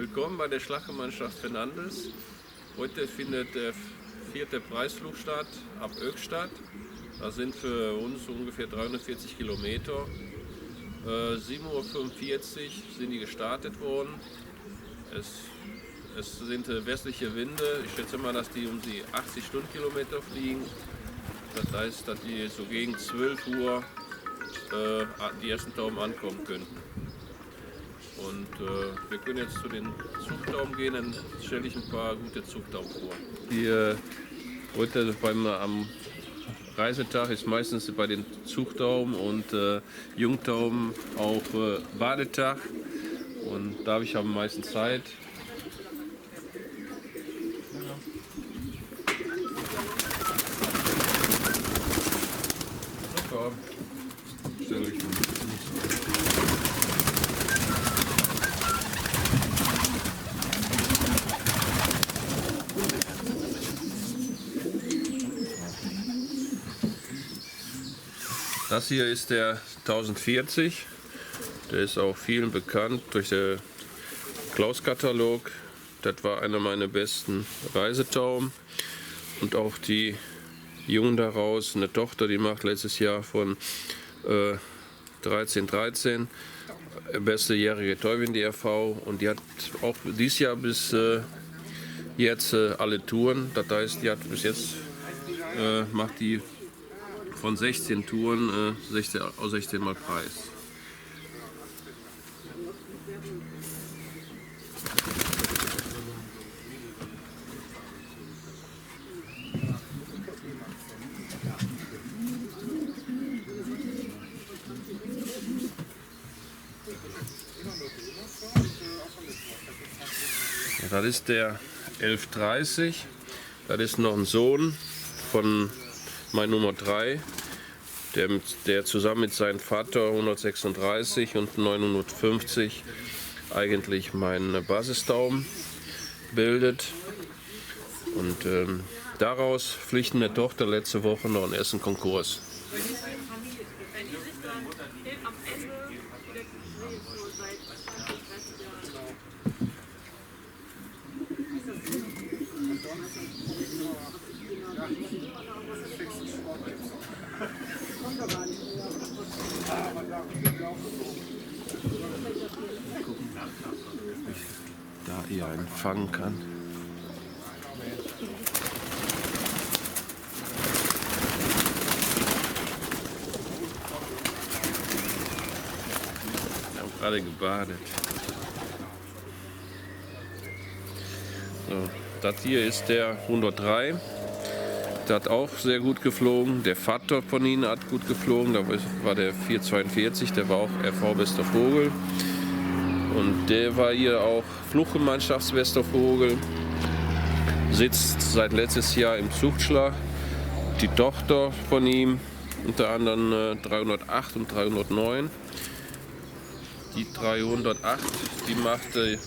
Willkommen bei der Schlaggemeinschaft Fernandes. Heute findet der 4. Preisflug statt ab Höchstadt. Das sind für uns ungefähr 340 Kilometer. 7:45 Uhr sind die gestartet worden. Es sind westliche Winde. Ich schätze mal, dass die um die 80 Stundenkilometer fliegen. Das heißt, dass die so gegen 12 Uhr die ersten Tauben ankommen könnten. Und wir können jetzt zu den Zuchttauben gehen, dann stelle ich ein paar gute Zuchttauben vor. Heute am Reisetag ist meistens bei den Zuchttauben und Jungtauben auch Badetag. Und da habe ich am meisten Zeit. Super. Stell euch hin. Das hier ist der 1040. Der ist auch vielen bekannt durch den Klaus-Katalog. Das war einer meiner besten Reisetauben. Und auch die Jungen daraus, eine Tochter, die macht letztes Jahr von 13, beste jährige Täubin DRV. Und die hat auch dieses Jahr bis jetzt alle Touren. Das heißt, die hat bis jetzt macht die von 16 Touren 16 Mal Preis. Ja, das ist der 1130. Das ist noch ein Sohn von mein Nummer 3, der zusammen mit seinem Vater 136 und 950 eigentlich meinen Basistauben bildet. Und daraus pflichten meine Tochter letzte Woche noch einen ersten Konkurs. Da ihr einen fangen kann. Ich habe gerade gebadet. So, das hier ist der 103. Der hat auch sehr gut geflogen. Der Vater von ihnen hat gut geflogen. Da war der 442, der war auch RV-bester Vogel. Und der war hier auch Fluggemeinschaftsbester Vogel. Sitzt seit letztes Jahr im Zuchtschlag. Die Tochter von ihm, unter anderem 308 und 309. Die 308, die machte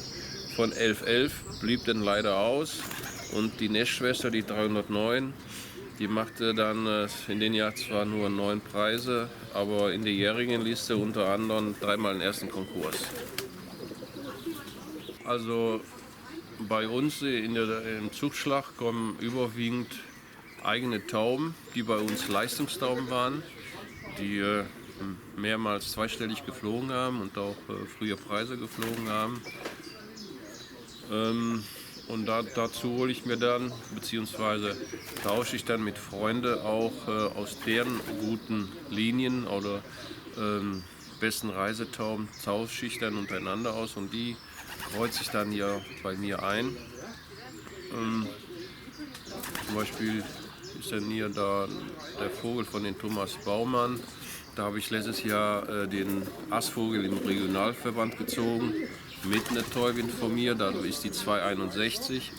von 1111, blieb dann leider aus. Und die Nestschwester, die 309, die machte dann in den Jahr zwar nur 9 Preise, aber in der jährigen Liste unter anderem 3-mal den ersten Konkurs. Also bei uns im Zuchtschlag kommen überwiegend eigene Tauben, die bei uns Leistungstauben waren, die mehrmals zweistellig geflogen haben und auch früher Preise geflogen haben. Und dazu hole ich mir dann, beziehungsweise tausche ich dann mit Freunden auch aus deren guten Linien oder besten Reisetauben, tausche ich dann untereinander aus und die kreuze ich dann hier bei mir ein. Zum Beispiel ist dann hier da der Vogel von den Thomas Baumann. Da habe ich letztes Jahr den Aasvogel im Regionalverband gezogen. Mit einer Täubin von mir, da ist die 261,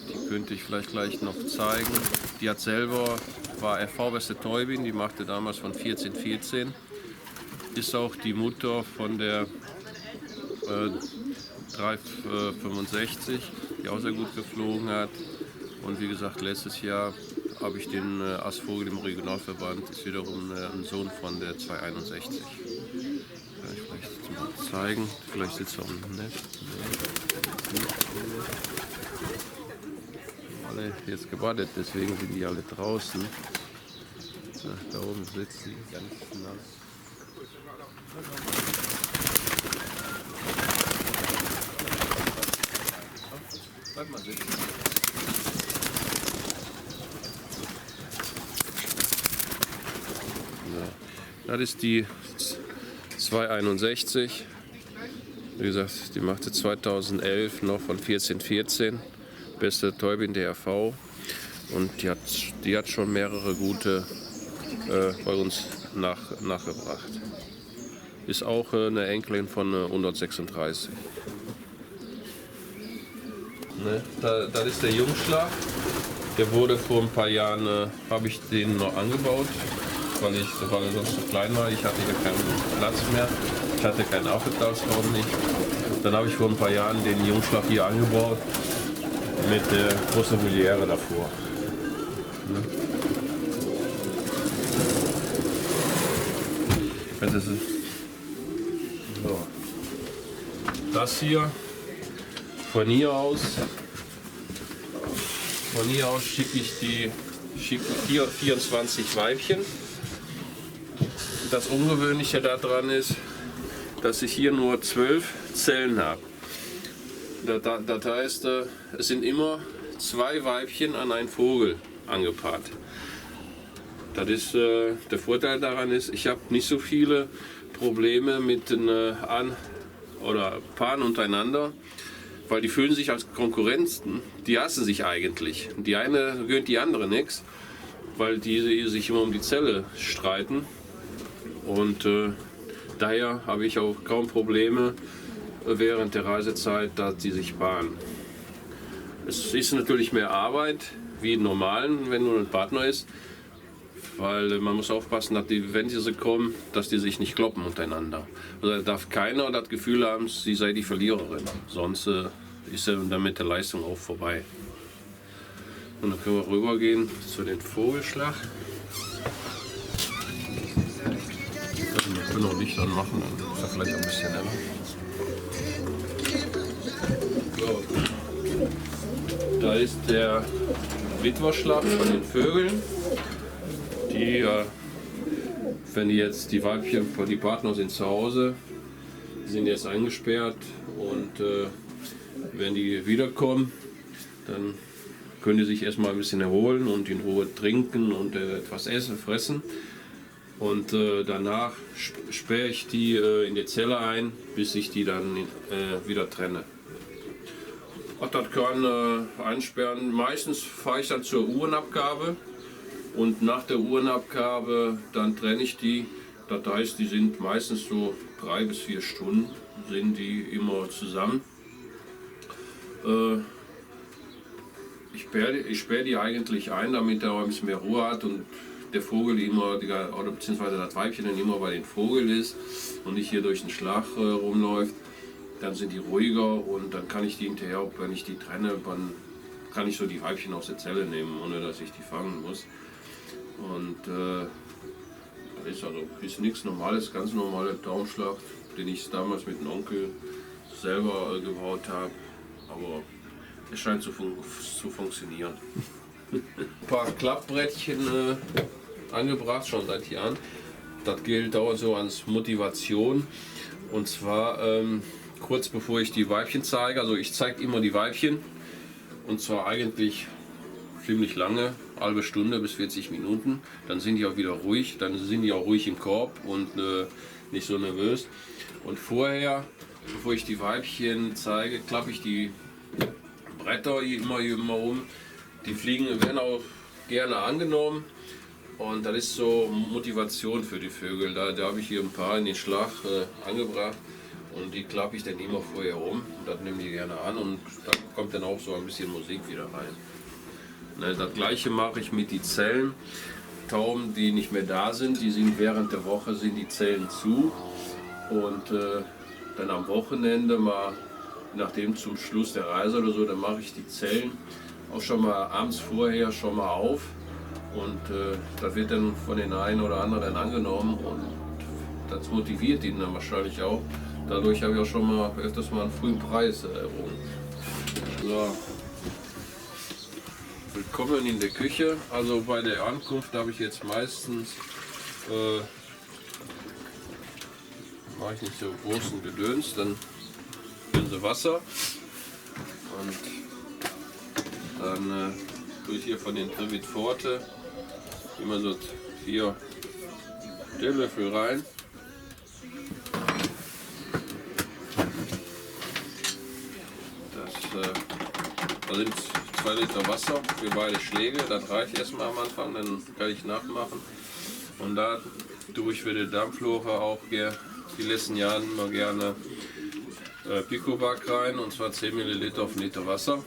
die könnte ich vielleicht gleich noch zeigen. Die war RV-beste Täubin, die machte damals von 14, ist auch die Mutter von der 365, die auch sehr gut geflogen hat. Und wie gesagt, letztes Jahr habe ich den Aasvogel im Regionalverband, ist wiederum ein Sohn von der 261. Kann ich vielleicht mal zeigen, vielleicht sitzt er auch im Nest. Alle jetzt gebadet, deswegen sind die alle draußen. Da oben sitzen die ganz nass. Bleib mal sitzen. Ja, das ist die 261. Wie gesagt, die machte 2011 noch von 1414. Beste Täubin der RV. Und die hat schon mehrere gute bei uns nachgebracht. Ist auch eine Enkelin von 136. Ne? Das ist der Jungschlag. Der wurde vor ein paar Jahren, habe ich den noch angebaut, weil er sonst zu klein war. Ich hatte hier keinen Platz mehr. Ich hatte keinen Aufenthaltsraum nicht. Dann habe ich vor ein paar Jahren den Jungschlag hier angebaut mit der großen Voliere davor. Ne? So. Das hier von hier aus schicke ich 24 Weibchen. Das Ungewöhnliche daran ist, dass ich hier nur 12 Zellen habe. Das heißt, es sind immer 2 Weibchen an einen Vogel angepaart. Das ist, der Vorteil daran ist, ich habe nicht so viele Probleme mit den Paaren untereinander, weil die fühlen sich als Konkurrenzen, die hassen sich eigentlich. Die eine gönnt die andere nichts, weil die sich immer um die Zelle streiten. Und daher habe ich auch kaum Probleme während der Reisezeit, dass die sich paaren. Es ist natürlich mehr Arbeit wie im Normalen, wenn nur ein Partner ist, weil man muss aufpassen, dass die, wenn sie kommen, dass die sich nicht kloppen untereinander. Also da darf keiner das Gefühl haben, sie sei die Verliererin, sonst ist ja damit der Leistung auch vorbei. Und dann können wir rübergehen zu den Vogelschlag. Wir können auch Licht anmachen, dann ist er vielleicht ein bisschen heller. So. Da ist der Witwerschlag von den Vögeln. Die, wenn die jetzt die Weibchen, die Partner sind zu Hause, die sind jetzt eingesperrt und wenn die wiederkommen, dann können die sich erstmal ein bisschen erholen und in Ruhe trinken und etwas essen, fressen. Und danach sperre ich die in die Zelle ein, bis ich die dann wieder trenne. Das kann einsperren. Meistens fahre ich dann zur Uhrenabgabe und nach der Uhrenabgabe dann trenne ich die. Das heißt, die sind meistens so 3 bis 4 Stunden sind die immer zusammen. Ich sperre die eigentlich ein, damit er ein bisschen mehr Ruhe hat und der Vogel immer, oder beziehungsweise das Weibchen dann immer bei den Vogel ist und nicht hier durch den Schlag rumläuft. Dann sind die ruhiger und dann kann ich die hinterher, wenn ich die trenne, dann kann ich so die Weibchen aus der Zelle nehmen, ohne dass ich die fangen muss. Und das ist nichts Normales, ganz normaler Daumenschlag, den ich damals mit dem Onkel selber gebaut habe. Aber es scheint zu funktionieren. Ein paar Klappbrettchen angebracht, schon seit Jahren. Das gilt auch so als Motivation. Und zwar kurz bevor ich die Weibchen zeige, also ich zeige immer die Weibchen und zwar eigentlich ziemlich lange, halbe Stunde bis 40 Minuten, dann sind die auch wieder ruhig, dann sind die auch ruhig im Korb und nicht so nervös. Und vorher, bevor ich die Weibchen zeige, klappe ich die Bretter immer um. Die Fliegen werden auch gerne angenommen und das ist so Motivation für die Vögel. Da habe ich hier ein paar in den Schlag angebracht. Und die klappe ich dann immer vorher um und das nehmen die gerne an und da kommt dann auch so ein bisschen Musik wieder rein. Ne, das gleiche mache ich mit den Zellen. Tauben, die nicht mehr da sind, die sind während der Woche sind die Zellen zu und dann am Wochenende mal, nachdem zum Schluss der Reise oder so, dann mache ich die Zellen auch schon mal abends vorher schon mal auf und das wird dann von den einen oder anderen dann angenommen und das motiviert ihn dann wahrscheinlich auch. Dadurch habe ich auch schon mal öfters mal einen frühen Preis errungen. So. Willkommen in der Küche. Also bei der Ankunft habe ich jetzt meistens mache ich nicht so großen Gedöns, dann nehmen sie Wasser und dann tue ich hier von den Trivit Forte immer so 4 Teelöffel rein. Da sind 2 Liter Wasser für beide Schläge, das reicht erstmal am Anfang, dann kann ich nachmachen. Und da tue ich für die Dampflocher auch die letzten Jahre immer gerne Picovac rein, und zwar 10 ml auf 1 Liter Wasser.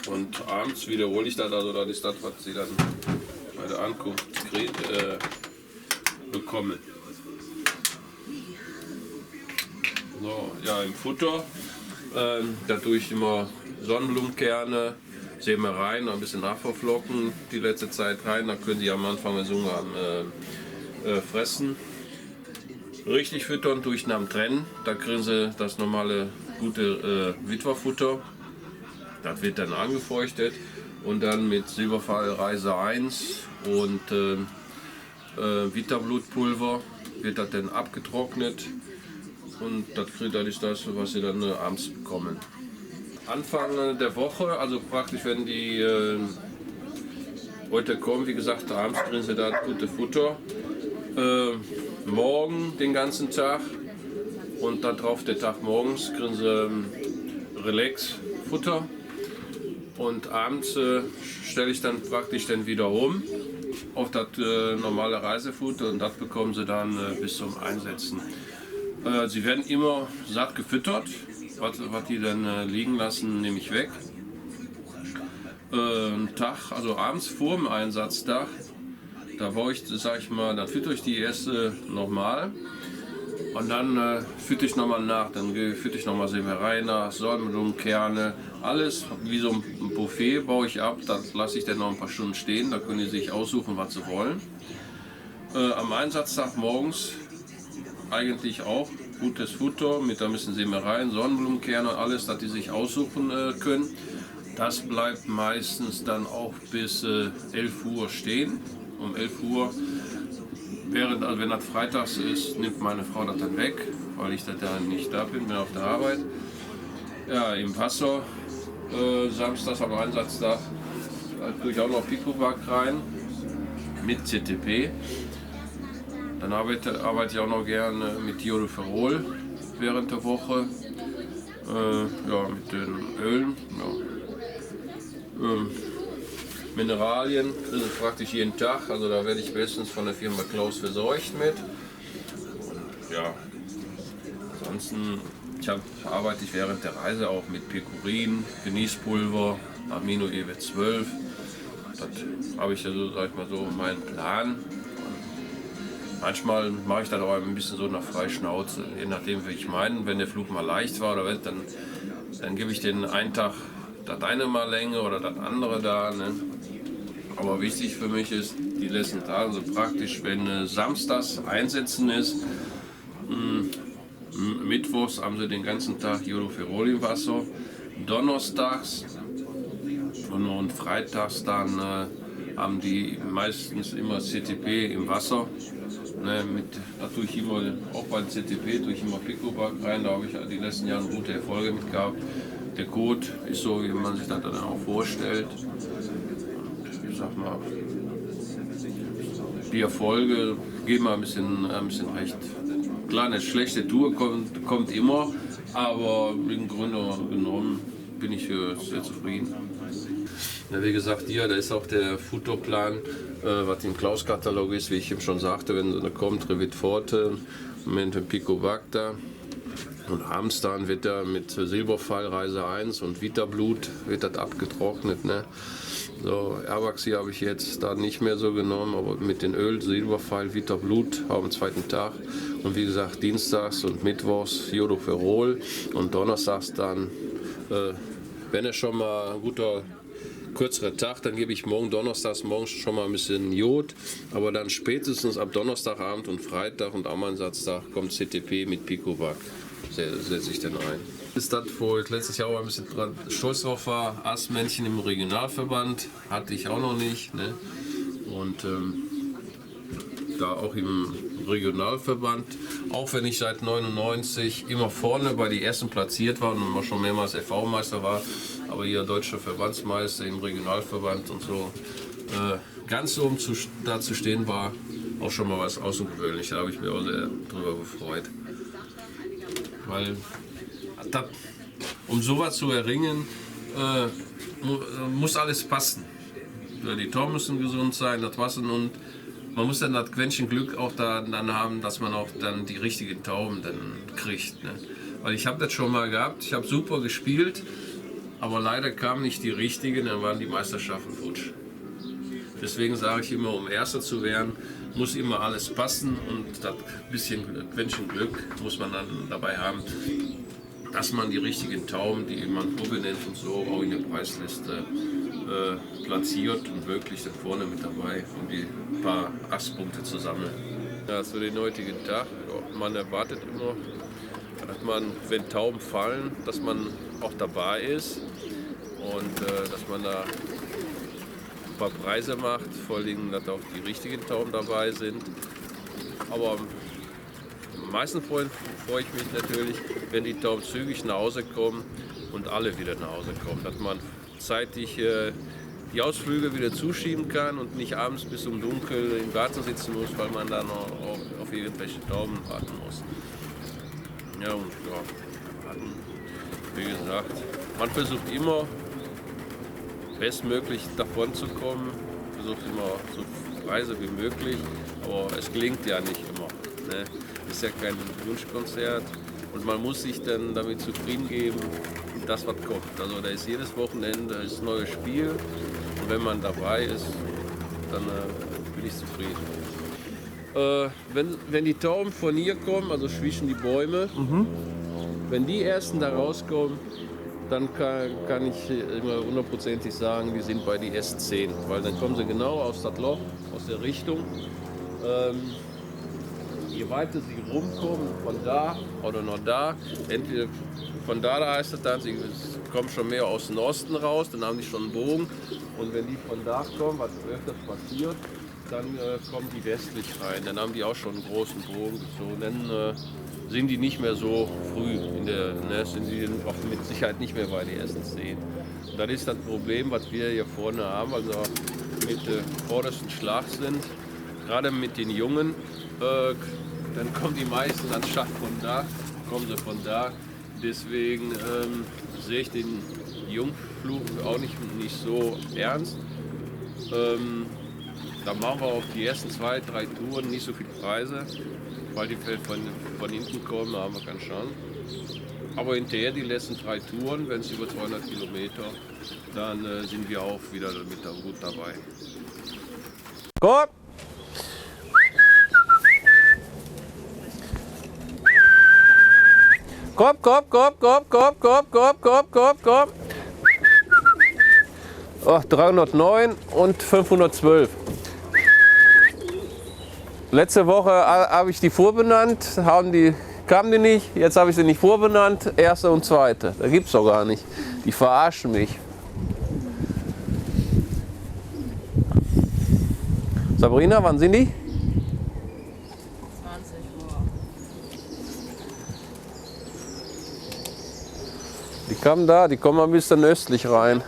Und abends wiederhole ich das, also das ist das, was sie dann bei der Ankunft bekommen. So, ja, im Futter, da tue ich immer Sonnenblumenkerne, Sämereien, ein bisschen Haferflocken die letzte Zeit rein, da können die am Anfang, wenn sie Hunger haben, fressen. Richtig füttern tue ich nach dem Trennen, da kriegen sie das normale gute Witwerfutter. Das wird dann angefeuchtet und dann mit Silberpfeil Reise 1 und Vitablutpulver wird das dann abgetrocknet, und das ist das, was sie dann abends bekommen. Anfang der Woche, also praktisch wenn die heute kommen, wie gesagt, abends kriegen sie da gute Futter. Morgen den ganzen Tag und darauf der Tag morgens kriegen sie Relax-Futter. Und abends stelle ich dann praktisch wieder um auf das normale Reisefutter, und das bekommen sie dann bis zum Einsetzen. Sie werden immer satt gefüttert, was die dann liegen lassen, nehme ich weg. Einen Tag, also abends vor dem Einsatztag, da baue ich, sag ich mal, dann fütter ich die erste nochmal. Und dann fütter ich nochmal nach, dann fütter ich nochmal Sämereien nach, Sonnenblumenkerne, alles wie so ein Buffet baue ich ab, das lasse ich dann noch ein paar Stunden stehen, da können die sich aussuchen, was sie wollen. Am Einsatztag morgens eigentlich auch gutes Futter mit ein bisschen Sämereien, Sonnenblumenkerne, alles, dass die sich aussuchen können. Das bleibt meistens dann auch bis 11 Uhr stehen. Um 11 Uhr. Also wenn das freitags ist, nimmt meine Frau das dann weg, weil ich dann nicht da bin auf der Arbeit. Ja, im Wasser, samstags am Einsatztag, tue ich auch noch Picovac rein mit CTP. Dann arbeite ich auch noch gerne mit Iodoferol während der Woche, ja, mit den Ölen. Ja. Mineralien kriege ich praktisch jeden Tag, also da werde ich bestens von der Firma Klaus versorgt mit. Und ja, ansonsten arbeite ich während der Reise auch mit Picorin, Genießpulver, Amino EW12. Das habe ich also, sag ich mal so, meinen Plan. Und manchmal mache ich das auch ein bisschen so nach Freischnauze, je nachdem wie ich meine. Wenn der Flug mal leicht war oder was, dann gebe ich den einen Tag das eine mal länger oder das andere da. Ne? Aber wichtig für mich ist, die letzten Tage so praktisch, wenn samstags einsetzen ist, mittwochs haben sie den ganzen Tag Iodoferol im Wasser, donnerstags und freitags dann haben die meistens immer CTP im Wasser. Ne, da tue ich immer, auch bei CTP tue ich immer Picovac rein, da habe ich die letzten Jahre gute Erfolge mit gehabt. Der Code ist so, wie man sich das dann auch vorstellt. Und ich sag mal, die Erfolge geben ein bisschen recht. Klar, eine schlechte Tour kommt immer, aber im Grunde genommen bin ich sehr zufrieden. Ja, wie gesagt, hier, da ist auch der Futterplan, was im Klaus-Katalog ist, wie ich eben schon sagte, wenn da kommt, Trivit Forte, mit dem Picovac da. Und abends dann wird er mit Silberpfeil Reise 1 und Vitablut wird das abgetrocknet. Ne? So, Airwax hier habe ich jetzt da nicht mehr so genommen, aber mit den Öl, Silberpfeil, Vitablut am zweiten Tag. Und wie gesagt, dienstags und mittwochs Iodoferol und donnerstags dann, wenn es schon mal ein guter kürzerer Tag, dann gebe ich donnerstags morgens schon mal ein bisschen Jod, aber dann spätestens ab Donnerstagabend und Freitag und am Einsatztag kommt CTP mit Picovac. setze ich dann ein. Ist das, wo ich letztes Jahr auch ein bisschen dran stolz drauf war, Astmännchen im Regionalverband, hatte ich auch noch nicht. Ne? Und da auch im Regionalverband, auch wenn ich seit 99 immer vorne bei den ersten platziert war und schon mehrmals FV-Meister war, aber hier deutscher Verbandsmeister im Regionalverband und so, ganz oben da zu stehen war auch schon mal was Außergewöhnliches. Da habe ich mich auch sehr drüber gefreut. Weil um sowas zu erringen, muss alles passen. Die Tauben müssen gesund sein, das Wasser, und man muss dann das Quäntchen Glück auch dann haben, dass man auch dann die richtigen Tauben dann kriegt. Ne? Weil ich habe das schon mal gehabt, ich habe super gespielt, aber leider kamen nicht die richtigen, dann waren die Meisterschaften futsch. Deswegen sage ich immer, um Erster zu werden, muss immer alles passen, und das bisschen Quäntchen Glück muss man dann dabei haben, dass man die richtigen Tauben, die man prominent und so auch in der Preisliste platziert und wirklich dann vorne mit dabei, um die paar Astpunkte zu sammeln. Ja, zu den heutigen Tag, man erwartet immer, dass man, wenn Tauben fallen, dass man auch dabei ist und dass man da ein paar Preise macht, vor allem, dass auch die richtigen Tauben dabei sind. Aber am meisten freue ich mich natürlich, wenn die Tauben zügig nach Hause kommen und alle wieder nach Hause kommen, dass man zeitig die Ausflüge wieder zuschieben kann und nicht abends bis um Dunkel im Garten sitzen muss, weil man dann auch auf irgendwelche Tauben warten muss. Ja, und ja, wie gesagt, man versucht immer bestmöglich davon zu kommen, versucht immer so Preise wie möglich, aber es gelingt ja nicht immer. Ne? Ist ja kein Wunschkonzert und man muss sich dann damit zufrieden geben, das was kommt. Also da ist jedes Wochenende ein neues Spiel und wenn man dabei ist, dann bin ich zufrieden. Wenn die Tauben von hier kommen, also zwischen die Bäume, wenn die ersten da rauskommen, dann kann ich immer hundertprozentig sagen, die sind bei die S10, weil dann kommen sie genau aus das Loch, aus der Richtung. Je weiter sie rumkommen, von da oder noch da, entweder von da heißt es dann, sie kommen schon mehr aus dem Osten raus, dann haben die schon einen Bogen, und wenn die von da kommen, was öfters passiert, dann kommen die westlich rein, dann haben die auch schon einen großen Bogen gezogen, dann sind die nicht mehr so früh, sind die auch mit Sicherheit nicht mehr bei den ersten 10. Und das ist das Problem, was wir hier vorne haben, also mit vordersten Schlag sind, gerade mit den Jungen, dann kommen die meisten anstatt von da, kommen sie von da. Deswegen sehe ich den Jungflug auch nicht so ernst. Da machen wir auf die ersten 2, 3 Touren nicht so viele Preise, weil die von hinten kommen, da haben wir keine Chance. Aber hinterher die letzten 3 Touren, wenn es über 200 Kilometer, dann sind wir auch wieder mit gut dabei. Gut. Komm. Oh, 309 und 512. Letzte Woche habe ich die vorbenannt, kamen die nicht, jetzt habe ich sie nicht vorbenannt, erste und zweite. Da gibt es doch gar nicht. Die verarschen mich. Sabrina, wann sind die? 20 Uhr. Die kamen da, die kommen ein bisschen östlich rein.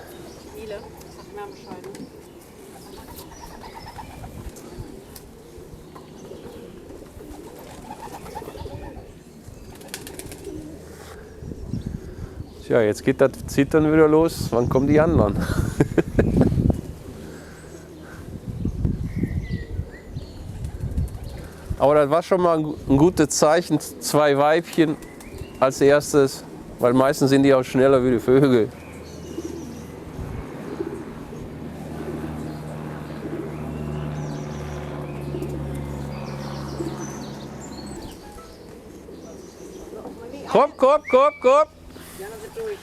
Viele? Sag mir Bescheid. Tja, jetzt geht das Zittern wieder los. Wann kommen die anderen? Aber das war schon mal ein gutes Zeichen. 2 Weibchen als erstes, weil meistens sind die auch schneller wie die Vögel. Komm. Die anderen sind durch.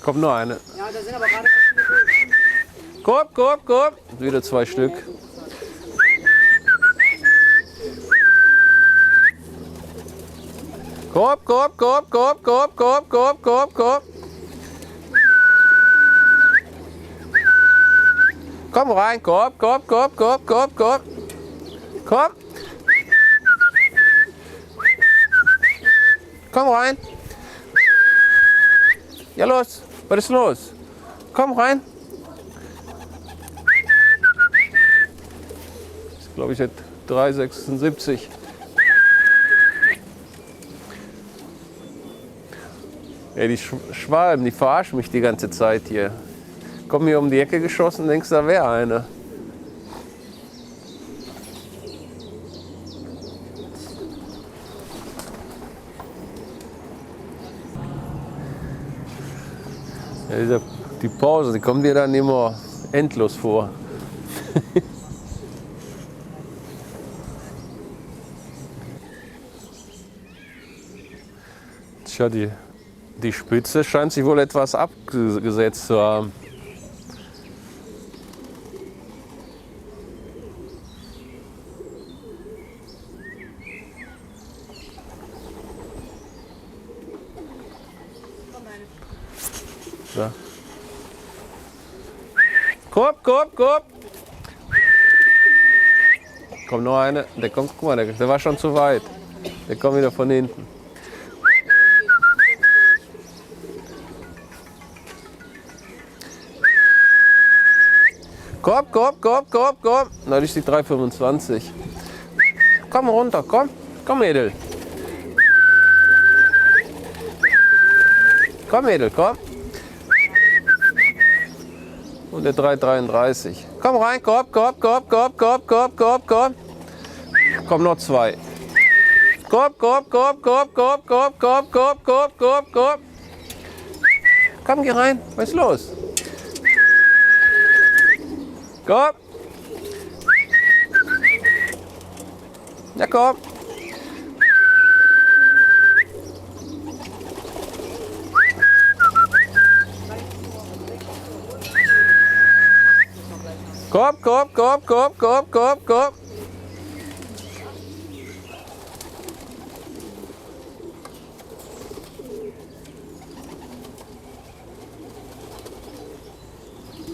Kommt nur eine. Ja, da sind aber gerade viele durch. Komm. Wieder 2 Stück. Korb, Korb, Korb, Korb, Korb, Korb, Korb, Korb, Korb. Komm rein, Korb, Korb, Korb, Korb, Korb, Korb. Komm. Komm rein. Ja, los. Was ist los? Komm rein. Das ist, glaube ich, jetzt 3,76. Ja, die Schwalben, die verarschen mich die ganze Zeit hier. Kommen hier um die Ecke geschossen, denkst du, da wäre eine. Ja, die Pause, die kommt dir dann immer endlos vor. Tja, die Spitze scheint sich wohl etwas abgesetzt zu haben. Ja. Korb, Korb, Korb. Kommt noch eine. Der kommt, guck mal, der war schon zu weit. Der kommt wieder von hinten. Korb, Korb, Korb, Korb, Korb. Na, das ist die 3,25. Komm runter, komm. Komm, Mädel. Komm, Mädel, komm. Und der 3,33. Komm rein, Korb, Korb, Korb, Korb, Korb, Korb, Korb, Korb. Komm, noch zwei. Korb, Korb, Korb, Korb, Korb, Korb, Korb, Korb, Korb, Korb, Korb. Komm, geh rein. Was ist los? Komm. Ja, komm. Korb, Korb, Korb, Korb, Korb, Korb, Korb.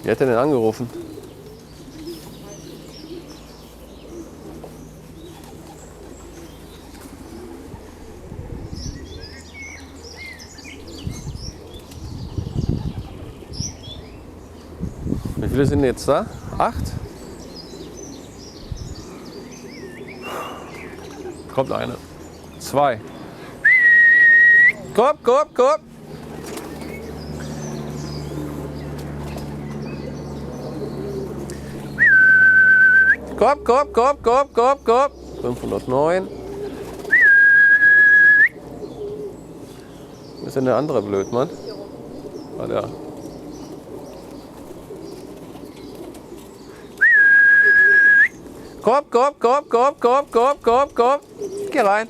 Wer hat denn angerufen? Wie viele sind jetzt da? 8? Kommt eine. 2. Korb, Korb, Korb. Korb, Korb, Korb, Korb, Korb, Korb. 509. Was ist denn der andere Blödmann? Ah, der. Korb, Korb, Korb, Korb, Korb, Korb, Korb, Korb. Geh rein.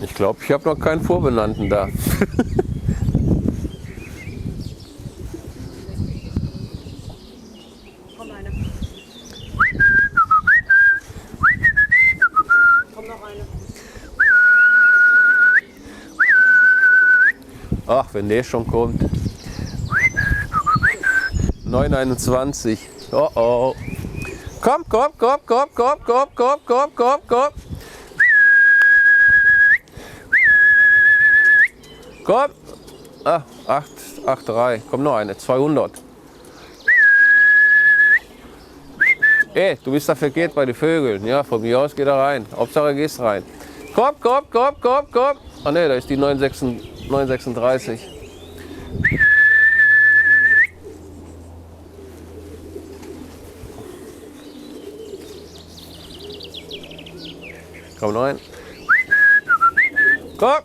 Ich glaube, ich habe noch keinen Vorbenannten da. Komm eine. Komm noch eine. Ach, wenn der schon kommt. 9,21. Oh oh. Komm, komm, komm, komm, komm, komm, komm, komm, komm, komm. Komm. Ah, 8,3. Komm noch eine. 200. Ey, du bist da verkehrt bei den Vögeln. Ja, von mir aus geh da rein. Hauptsache gehst rein. Komm, komm, komm, komm, komm. Ah ne, da ist die 9,36. Komm rein. Komm.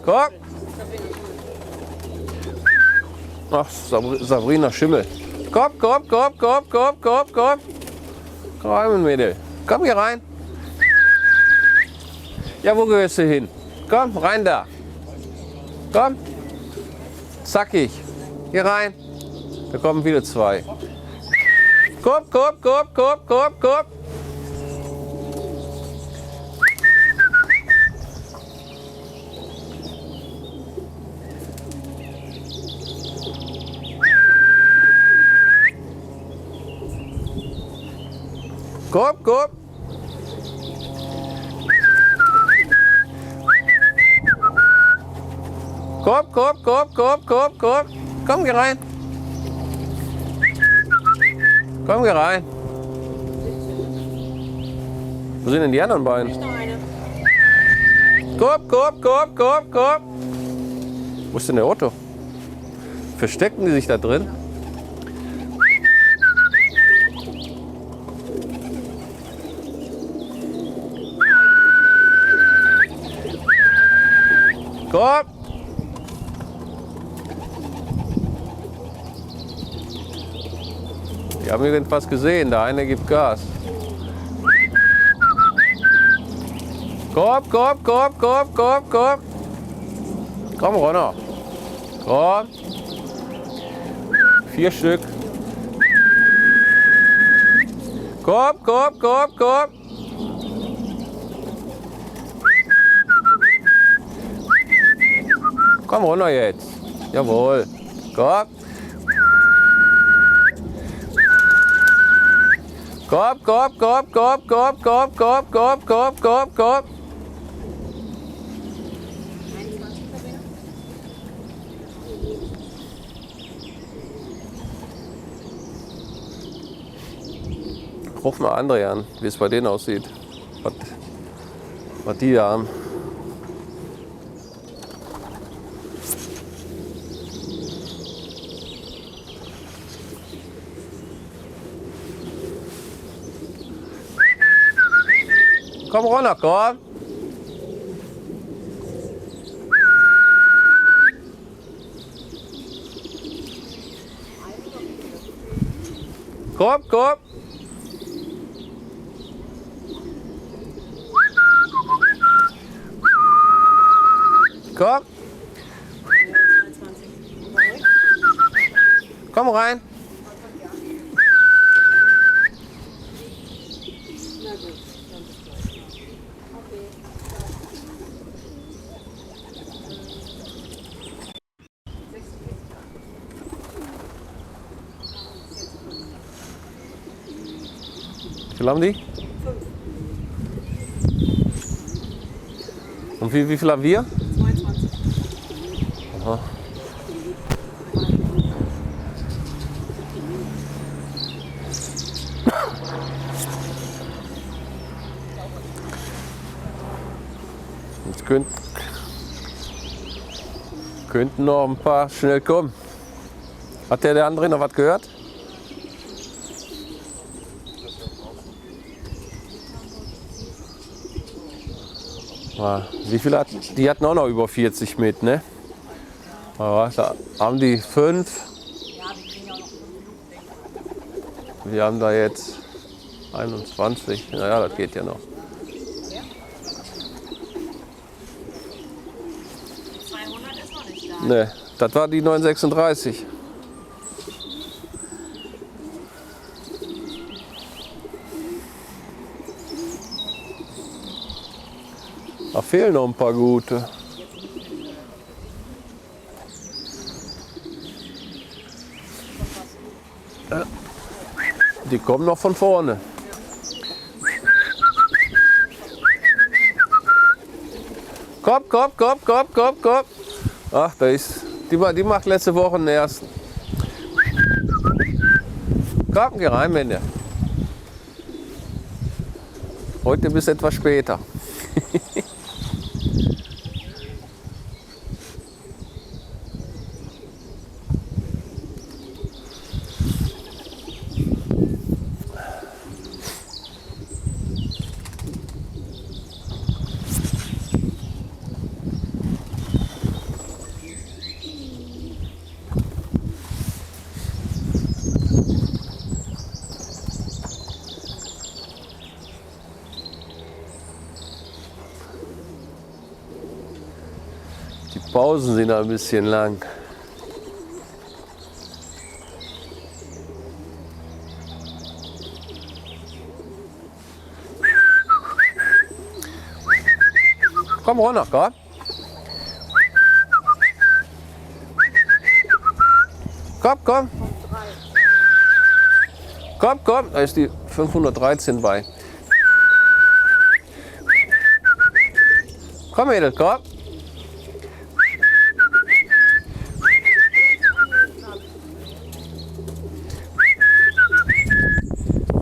Komm. Ach, Sabrina Schimmel. Komm. Komm rein, mein Mädel. Komm hier rein. Ja, wo gehörst du hin? Komm, rein da. Komm. Zackig. Hier rein. Da kommen wieder 2. Komm. Komm. Komm, geh rein. Komm, geh rein. Wo sind denn die anderen beiden? Komm. Wo ist denn der Otto? Verstecken die sich da drin? Komm! Die haben irgendwas gesehen, der eine gibt Gas. Komm! Komm runter. Komm! 4 Stück. Komm! Komm runter jetzt. Jawohl. Komm. Komm. Ruf mal André an, wie es bei denen aussieht. Was die da haben. Komm runter, komm. Komm. Komm. Komm rein. Wie viel haben die? 5. Und wie viel haben wir? 22. Aha. Jetzt könnten noch ein paar schnell kommen. Hat der andere noch was gehört? Wie viel hatten? Die hatten auch noch über 40 mit, ne? Aber da haben die 5. Wir haben da jetzt 21. Naja, das geht ja noch. 200 ist noch nicht da. Ne, das war die 936. Da fehlen noch ein paar gute. Die kommen noch von vorne. Komm. Ach, da ist. Die macht letzte Woche den ersten. Komm, geh rein, Männer. Heute bis etwas später. Die Pausen sind ein bisschen lang. Komm runter, komm. Komm, komm. Komm, komm. Da ist die 513 bei. Komm, Mädel, komm.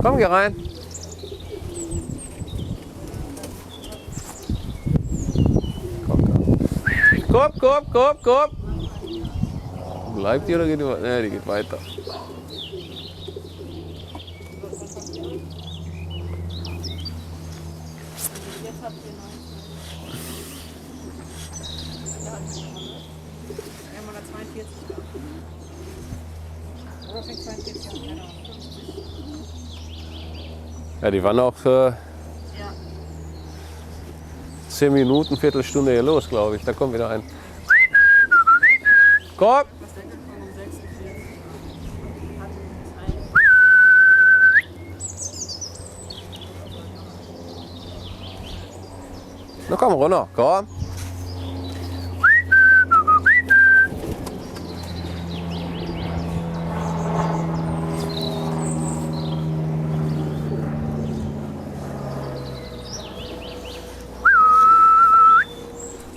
Komm, geh rein. Komm, komm, komm, komm. Bleibt die oder geht die weiter? Ne, die geht weiter. Jetzt habt ihr 19. Da hat sie noch, ne? Einmal 42 gehabt. Oder fängt 42 an? Keine Ahnung. 50. Ja, die waren auch für Ja. 10 Minuten, Viertelstunde hier los, glaube ich. Da kommt wieder ein. Komm! Was denkt ihr von um 46? Hatte ein. Na komm runter, komm.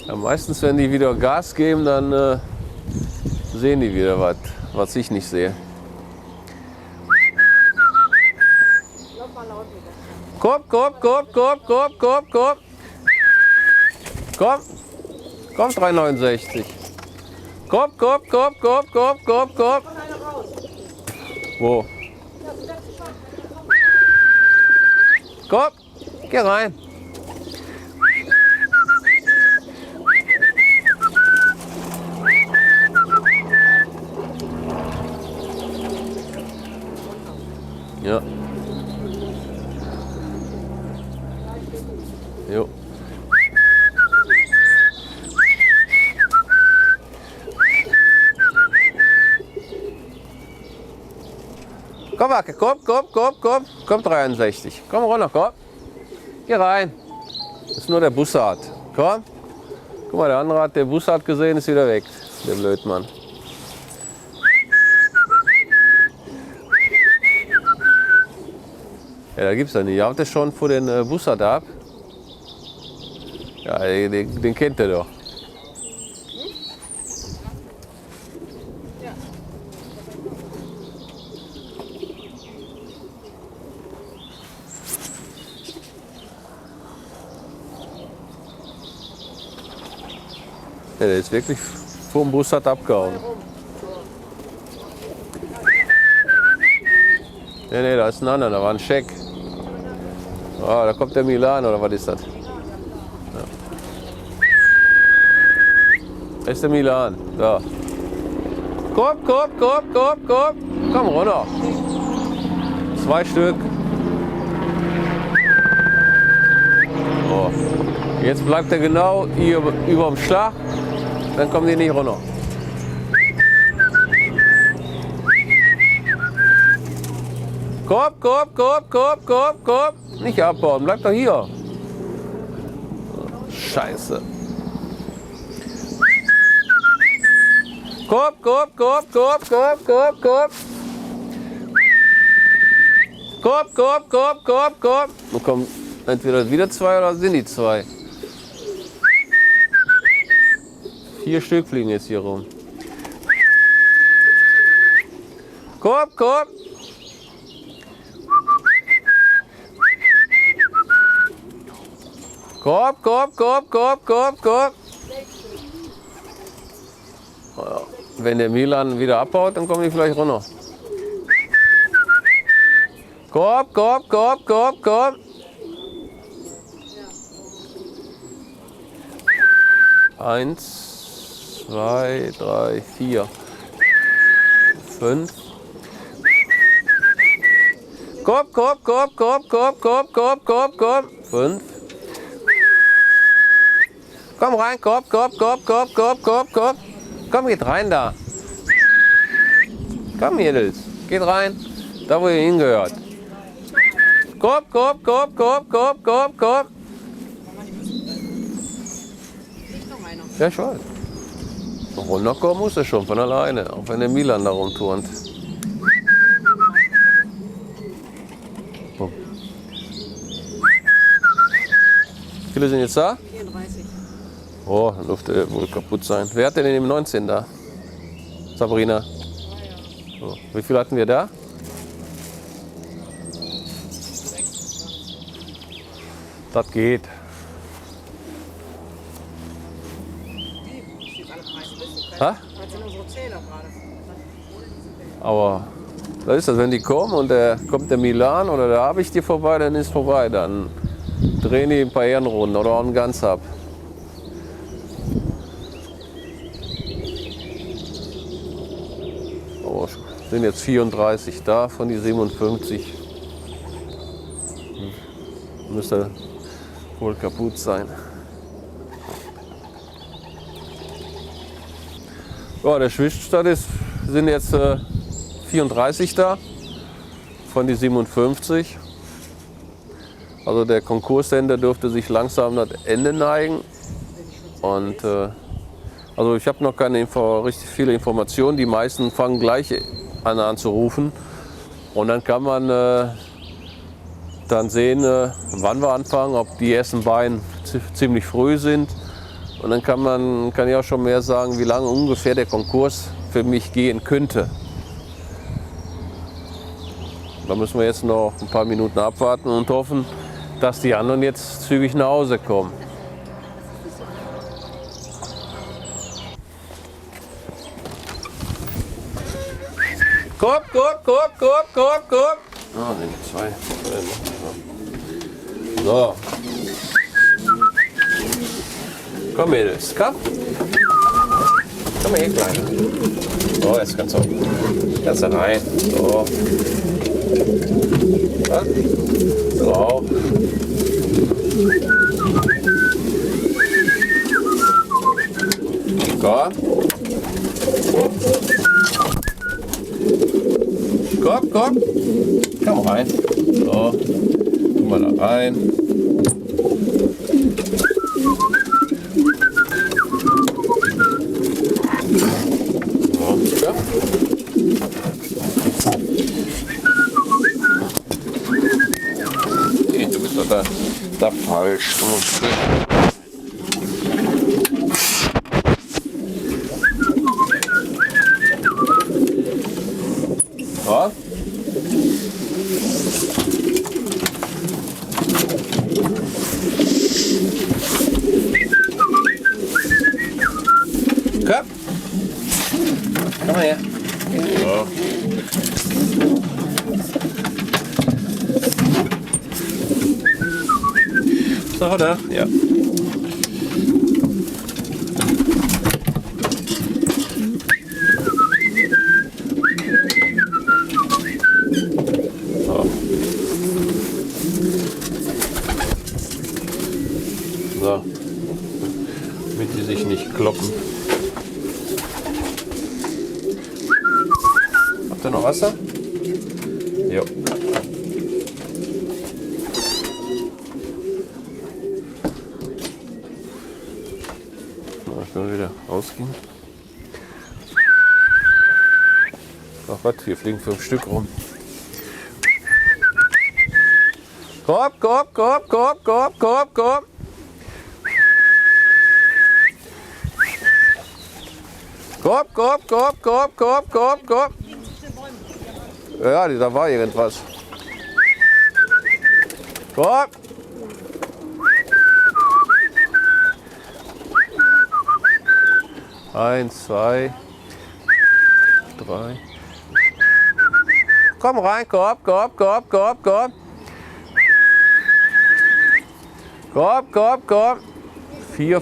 Ja, meistens, wenn die wieder Gas geben, dann sehen die wieder was ich nicht sehe. Lauf mal laut wieder. Komm, komm, komm, komm, komm, komm, komm. Komm, komm, 369. Komm, komm, komm, komm, komm, komm, komm. Komm einer raus. Wo? Ja, du setzt dich schon. Komm, geh rein. Ja. Jo. Komm, Wacke, komm, komm, komm, komm. Komm, 63. Komm runter, komm. Geh rein. Das ist nur der Bussard. Komm. Guck mal, der andere hat den Bussard gesehen, ist wieder weg. Der Blödmann. Ja, da gibt's ja nicht. Habt ihr schon vor den Bussard ab? Ja, den kennt ihr doch. Ja, der ist wirklich vom Bussard abgehauen. Nee, da ist ein anderer, da war ein Scheck. Oh, da kommt der Milan, oder was ist das? Ja. Da ist der Milan, da. Komm, komm, komm, komm, komm. Komm runter. 2 Stück. So. Jetzt bleibt er genau hier über dem Schlag. Dann kommen die nicht runter. Komm, komm, komm, komm, komm, komm. Nicht abbauen, bleib doch hier. Scheiße. Komm, komm, komm, komm, komm, komm, komm. Komm, komm, komm, komm, komm. Und kommen entweder wieder 2 oder sind die 2. 4 Stück fliegen jetzt hier rum. Komm, komm. Komm, komm, komm, komm, komm, komm. Ja, wenn der Milan wieder abbaut, dann kommen die vielleicht runter. Komm, komm, komm, komm, komm. Eins, 2, 3, 4, 5. Komm, komm, komm, komm, komm, komm, komm, komm, komm. 5. Komm rein, Korb, Korb, Korb, Korb, Korb, Korb, Korb. Komm, geht rein da. Komm, Mädels, geht rein. Da, wo ihr hingehört. Korb, Korb, Korb, Korb, Korb, Korb, Korb. Ja, ich weiß. Noch runterkommen muss er schon von alleine, auch wenn der Milan da rumturnt. Wie viele sind jetzt da? 34. Oh, dann dürfte er wohl kaputt sein. Wer hat denn den 19 da? Sabrina. So. Wie viel hatten wir da? Das geht. Ha? Das sind unsere Zähler gerade. Aber das ist das, wenn die kommen und kommt der Milan oder der Habicht hier vorbei, dann ist vorbei. Dann drehen die ein paar Ehrenrunden oder auch einen ganz ab. Oh, sind jetzt 34 da von die 57. Müsste wohl kaputt sein. Ja, der Zwischenstand sind jetzt 34 da von die 57. Also der Konkursender dürfte sich langsam das Ende neigen. Und also ich habe noch keine richtig viele Informationen. Die meisten fangen gleich an zu rufen. Und dann kann man dann sehen, wann wir anfangen, ob die ersten beiden ziemlich früh sind. Und dann kann ich auch schon mehr sagen, wie lange ungefähr der Konkurs für mich gehen könnte. Da müssen wir jetzt noch ein paar Minuten abwarten und hoffen, dass die anderen jetzt zügig nach Hause kommen. Korb, Korb, Korb, Korb, Korb, Korb. Ah, ne, zwei. So. Komm, Mädels, komm. Komm mal hier, Kleiner. So, jetzt kannst du rein. So. Was? So. Komm. Komm, komm. Komm rein. So. Tu mal da rein. So. Ja. Nee, du bist doch da falsch. Du musst ja. Komm. Komm mal her. So. So, oder? Ja. So, damit die sich nicht kloppen. Habt ihr noch Wasser? Jo. Ich will wieder rausgehen. Ach was, hier fliegen 5 Stück rum. Korb, Korb, Korb, Korb, Korb, Korb, Korb. Korb, Korb, Korb, Korb, Korb, Korb, Korb. Ja, da war irgendwas. Korb. Eins, zwei, drei. Komm rein, Korb, Korb, Korb, Korb, Korb. Korb, Korb, Korb. 4.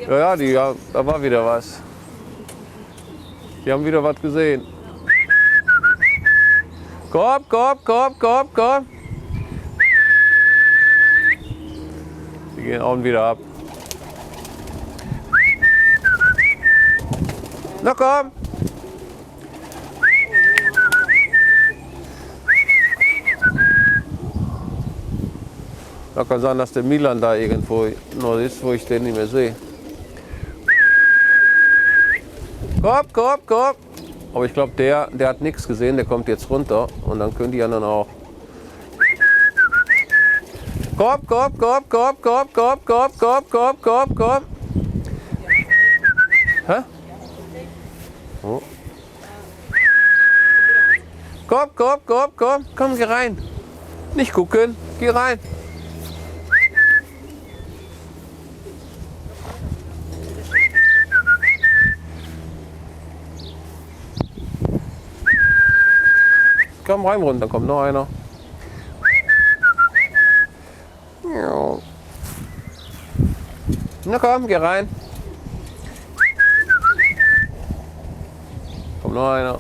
Ja, da war wieder was. Die haben wieder was gesehen. Korb, Korb, Korb, Korb, Korb. Die gehen auch wieder ab. Na komm! Da kann sein, dass der Milan da irgendwo noch ist, wo ich den nicht mehr sehe. Komm, komm, komm! Aber ich glaube, der hat nichts gesehen, der kommt jetzt runter und dann können die anderen auch. Komm, komm, komm, komm, komm, komm, komm, komm, komm, komm, komm. Hä? Oh. Komm, komm, komm, komm, komm, geh rein. Nicht gucken, geh rein. Komm rein runter, kommt noch einer. Na komm, geh rein. Kommt noch einer.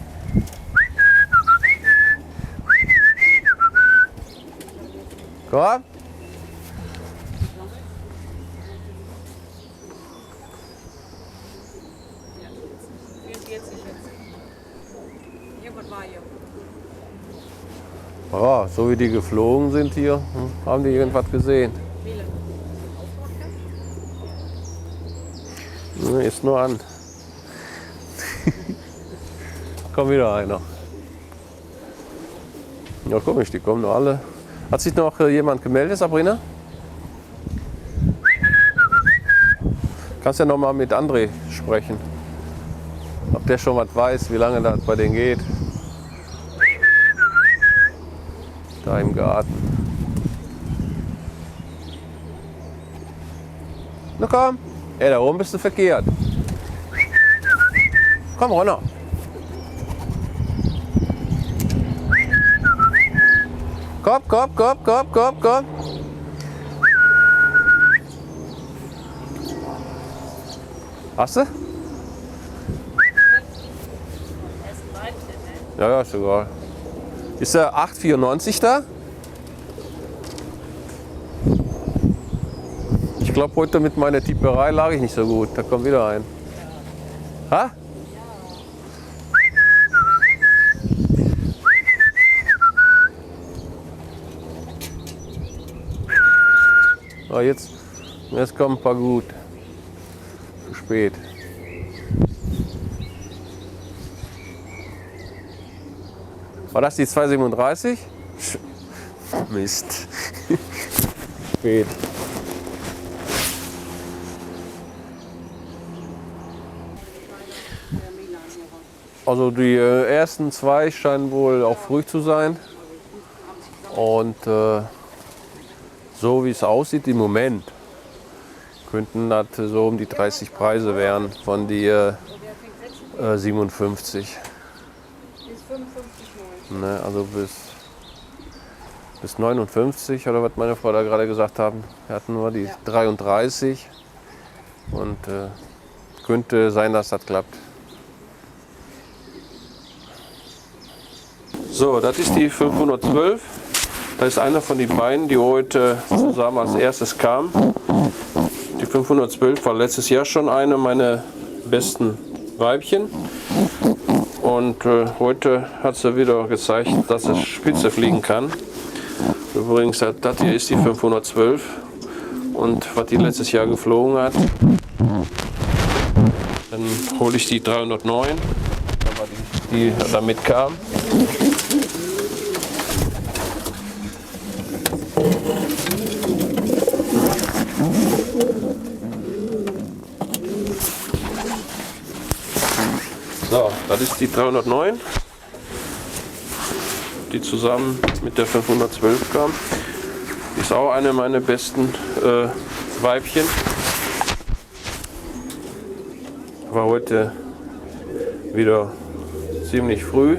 Komm. Oh, so wie die geflogen sind hier, haben die irgendwas gesehen. Ist nur an. Kommt wieder einer. Ja, komisch, die kommen doch alle. Hat sich noch jemand gemeldet, Sabrina? Kannst ja noch mal mit André sprechen. Ob der schon was weiß, wie lange das bei denen geht. Da im Garten. Na komm. Ey, da oben bist du verkehrt. Komm runter. Komm, komm, komm, komm, komm, komm. Hast du? Ja, ist egal. Ist der 8,94 da? Ich glaube, heute mit meiner Tipperei lag ich nicht so gut. Da kommt wieder ein. Ha? Oh, jetzt kommen ein paar gut. Zu spät. War das die 237? Mist. Spät. Also die ersten zwei scheinen wohl auch früh zu sein. Und so wie es aussieht im Moment, könnten das so um die 30 Preise werden von die 57. Ne, also bis 59 oder was meine Frau da gerade gesagt haben, hatten wir die 33 und könnte sein, dass das klappt. So, das ist die 512. Das ist einer von den beiden, die heute zusammen als erstes kam. Die 512 war letztes Jahr schon eine meiner besten Weibchen. Und heute hat sie wieder gezeigt, dass es Spitze fliegen kann. Übrigens, das hier ist die 512. Und was die letztes Jahr geflogen hat, dann hole ich die 309, die damit kam. So, das ist die 309, die zusammen mit der 512 kam. Die ist auch eine meiner besten Weibchen. War heute wieder ziemlich früh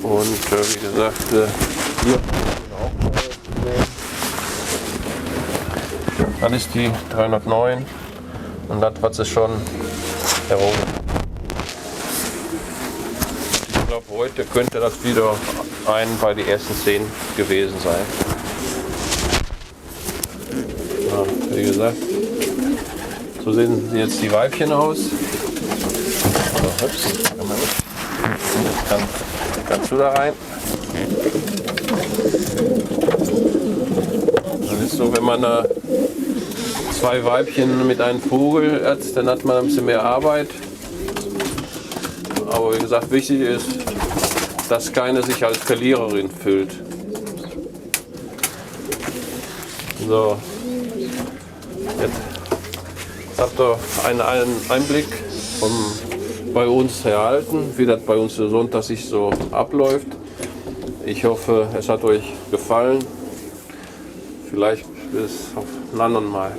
und wie gesagt, hier das ist die 309 und das, was sie schon erhoben. Ich glaube, heute könnte das wieder ein bei den ersten 10 gewesen sein. Ja, wie gesagt, so sehen jetzt die Weibchen aus. So, hübsch. Kannst du da rein? Das ist so, wenn man zwei Weibchen mit einem Vogel hat, dann hat man ein bisschen mehr Arbeit. Aber wie gesagt, wichtig ist, dass keine sich als Verliererin fühlt. So, jetzt habt ihr einen Einblick bei uns erhalten, wie das bei uns der Sonntag sich so abläuft. Ich hoffe, es hat euch gefallen. Vielleicht bis auf ein anderen Mal.